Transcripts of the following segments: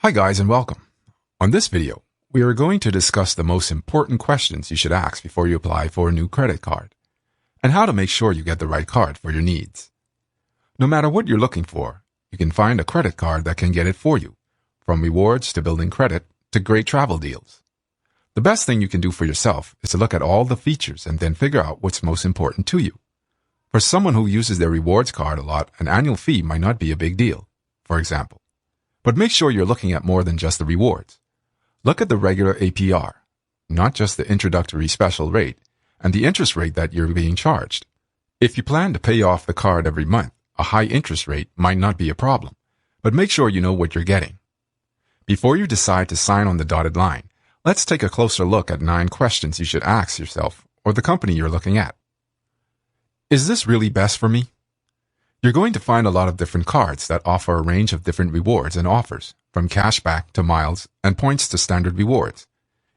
Hi guys and welcome. On this video, we are going to discuss the most important questions you should ask before you apply for a new credit card, and how to make sure you get the right card for your needs. No matter what you're looking for, you can find a credit card that can get it for you, from rewards to building credit to great travel deals. The best thing you can do for yourself is to look at all the features and then figure out what's most important to you. For someone who uses their rewards card a lot, an annual fee might not be a big deal, for example. But make sure you're looking at more than just the rewards. Look at the regular APR, not just the introductory special rate, and the interest rate that you're being charged. If you plan to pay off the card every month, a high interest rate might not be a problem, but make sure you know what you're getting. Before you decide to sign on the dotted line, let's take a closer look at 9 questions you should ask yourself or the company you're looking at. Is this really best for me? You're going to find a lot of different cards that offer a range of different rewards and offers, from cashback to miles and points to standard rewards.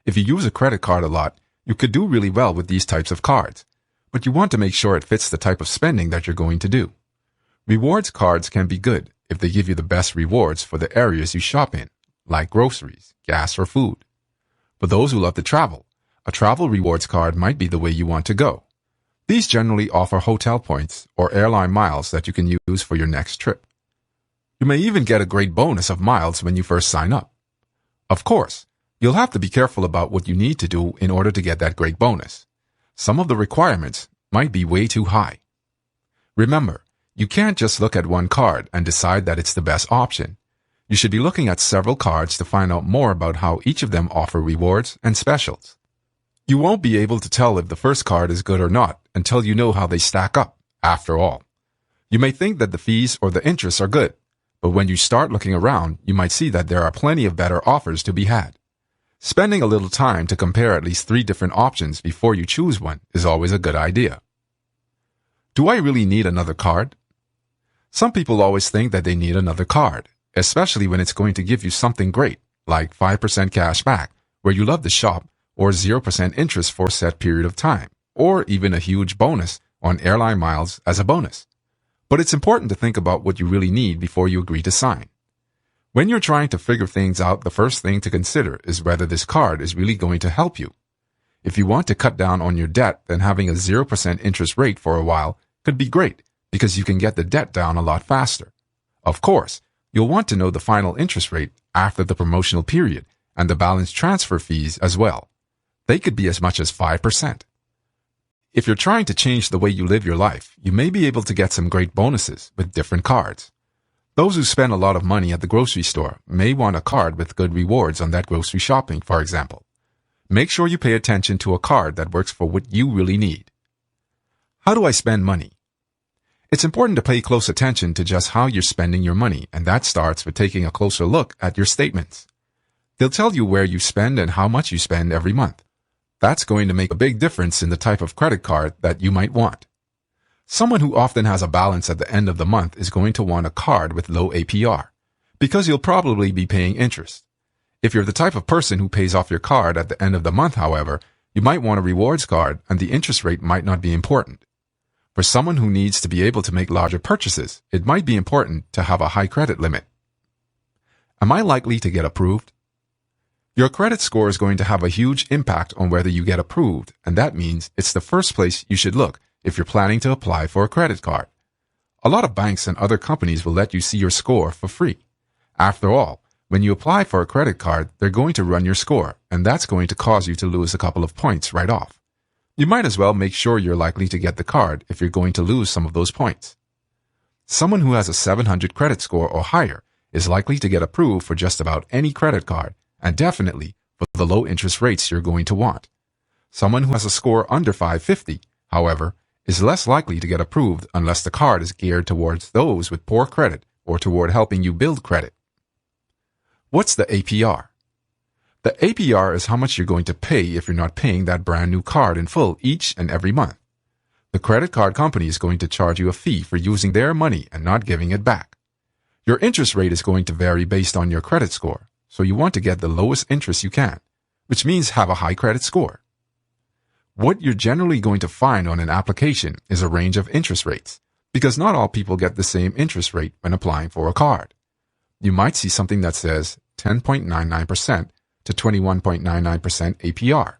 If you use a credit card a lot, you could do really well with these types of cards, but you want to make sure it fits the type of spending that you're going to do. Rewards cards can be good if they give you the best rewards for the areas you shop in, like groceries, gas, or food. For those who love to travel, a travel rewards card might be the way you want to go. These generally offer hotel points or airline miles that you can use for your next trip. You may even get a great bonus of miles when you first sign up. Of course, you'll have to be careful about what you need to do in order to get that great bonus. Some of the requirements might be way too high. Remember, you can't just look at one card and decide that it's the best option. You should be looking at several cards to find out more about how each of them offer rewards and specials. You won't be able to tell if the first card is good or not until you know how they stack up, after all. You may think that the fees or the interests are good, but when you start looking around, you might see that there are plenty of better offers to be had. Spending a little time to compare at least 3 different options before you choose one is always a good idea. Do I really need another card? Some people always think that they need another card, especially when it's going to give you something great, like 5% cash back, where you love to shop, or 0% interest for a set period of time, or even a huge bonus on airline miles as a bonus. But it's important to think about what you really need before you agree to sign. When you're trying to figure things out, the first thing to consider is whether this card is really going to help you. If you want to cut down on your debt, then having a 0% interest rate for a while could be great because you can get the debt down a lot faster. Of course, you'll want to know the final interest rate after the promotional period and the balance transfer fees as well. They could be as much as 5%. If you're trying to change the way you live your life, you may be able to get some great bonuses with different cards. Those who spend a lot of money at the grocery store may want a card with good rewards on that grocery shopping, for example. Make sure you pay attention to a card that works for what you really need. How do I spend money? It's important to pay close attention to just how you're spending your money, and that starts with taking a closer look at your statements. They'll tell you where you spend and how much you spend every month. That's going to make a big difference in the type of credit card that you might want. Someone who often has a balance at the end of the month is going to want a card with low APR, because you'll probably be paying interest. If you're the type of person who pays off your card at the end of the month, however, you might want a rewards card and the interest rate might not be important. For someone who needs to be able to make larger purchases, it might be important to have a high credit limit. Am I likely to get approved? Your credit score is going to have a huge impact on whether you get approved, and that means it's the first place you should look if you're planning to apply for a credit card. A lot of banks and other companies will let you see your score for free. After all, when you apply for a credit card, they're going to run your score, and that's going to cause you to lose a couple of points right off. You might as well make sure you're likely to get the card if you're going to lose some of those points. Someone who has a 700 credit score or higher is likely to get approved for just about any credit card, and definitely for the low interest rates you're going to want. Someone who has a score under 550, however, is less likely to get approved unless the card is geared towards those with poor credit or toward helping you build credit. What's the APR? The APR is how much you're going to pay if you're not paying that brand new card in full each and every month. The credit card company is going to charge you a fee for using their money and not giving it back. Your interest rate is going to vary based on your credit score, so you want to get the lowest interest you can, which means have a high credit score. What you're generally going to find on an application is a range of interest rates, because not all people get the same interest rate when applying for a card. You might see something that says 10.99% to 21.99% APR.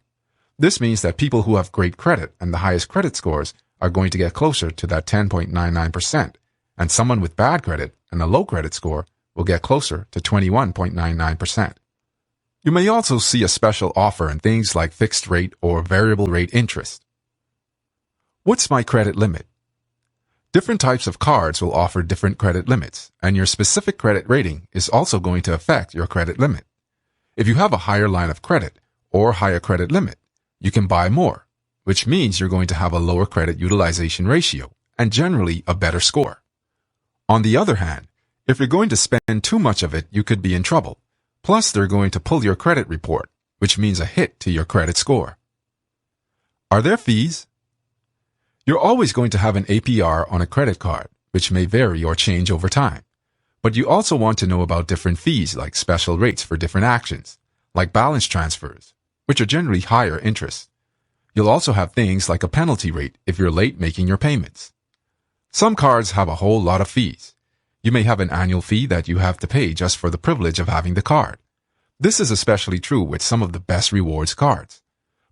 This means that people who have great credit and the highest credit scores are going to get closer to that 10.99%, and someone with bad credit and a low credit score will get closer to 21.99%. You may also see a special offer in things like fixed rate or variable rate interest. What's my credit limit? Different types of cards will offer different credit limits, and your specific credit rating is also going to affect your credit limit. If you have a higher line of credit or higher credit limit, you can buy more, which means you're going to have a lower credit utilization ratio and generally a better score. On the other hand, if you're going to spend too much of it, you could be in trouble. Plus, they're going to pull your credit report, which means a hit to your credit score. Are there fees? You're always going to have an APR on a credit card, which may vary or change over time. But you also want to know about different fees like special rates for different actions, like balance transfers, which are generally higher interest. You'll also have things like a penalty rate if you're late making your payments. Some cards have a whole lot of fees. You may have an annual fee that you have to pay just for the privilege of having the card. This is especially true with some of the best rewards cards.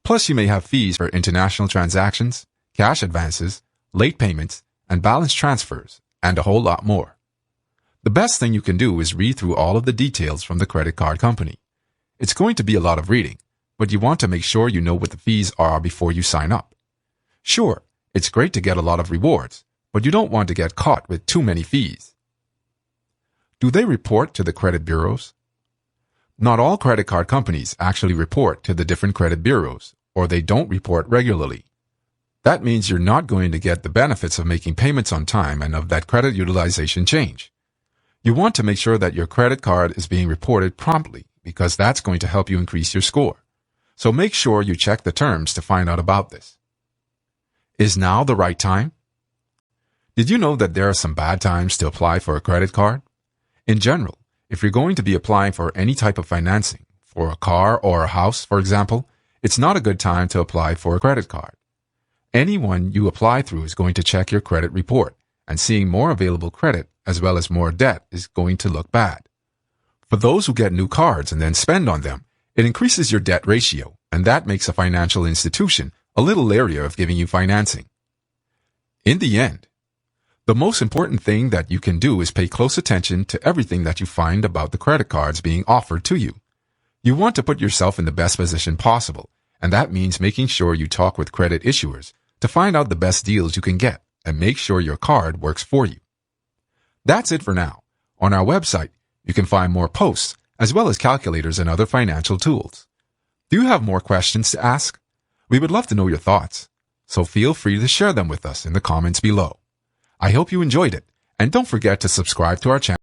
Plus, you may have fees for international transactions, cash advances, late payments, and balance transfers, and a whole lot more. The best thing you can do is read through all of the details from the credit card company. It's going to be a lot of reading, but you want to make sure you know what the fees are before you sign up. Sure, it's great to get a lot of rewards, but you don't want to get caught with too many fees. Do they report to the credit bureaus? Not all credit card companies actually report to the different credit bureaus, or they don't report regularly. That means you're not going to get the benefits of making payments on time and of that credit utilization change. You want to make sure that your credit card is being reported promptly because that's going to help you increase your score. So make sure you check the terms to find out about this. Is now the right time? Did you know that there are some bad times to apply for a credit card? In general, if you're going to be applying for any type of financing, for a car or a house, for example, it's not a good time to apply for a credit card. Anyone you apply through is going to check your credit report, and seeing more available credit as well as more debt is going to look bad. For those who get new cards and then spend on them, it increases your debt ratio, and that makes a financial institution a little leery of giving you financing. In the end, the most important thing that you can do is pay close attention to everything that you find about the credit cards being offered to you. You want to put yourself in the best position possible, and that means making sure you talk with credit issuers to find out the best deals you can get and make sure your card works for you. That's it for now. On our website, you can find more posts as well as calculators and other financial tools. Do you have more questions to ask? We would love to know your thoughts, so feel free to share them with us in the comments below. I hope you enjoyed it, and don't forget to subscribe to our channel